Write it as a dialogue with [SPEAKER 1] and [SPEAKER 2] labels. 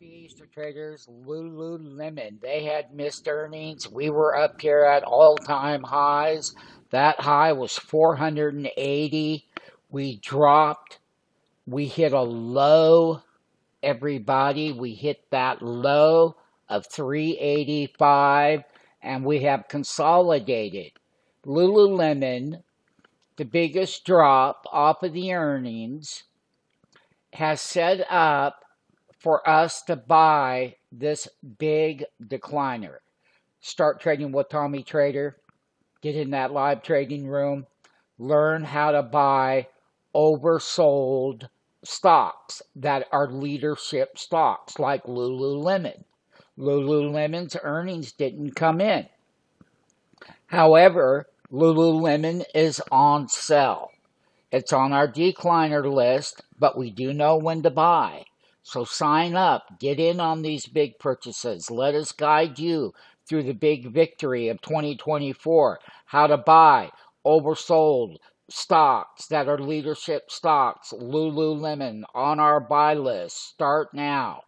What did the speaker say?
[SPEAKER 1] Easter traders, Lululemon. They had missed earnings. We were up here at all-time highs. That high was 480. We dropped. We hit a low, everybody. We hit that low of 385, and we have consolidated. Lululemon, the biggest drop off of the earnings, has set up for us to buy this big decliner. Start trading with Tommy Trader. Get in that live trading room. Learn how to buy oversold stocks that are leadership stocks like Lululemon. Lululemon's earnings didn't come in. However, Lululemon is on sale. It's on our decliner list, but we do know when to buy. So sign up, get in on these big purchases. Let us guide you through the big victory of 2024. How to buy oversold stocks that are leadership stocks. Lululemon on our buy list. Start now.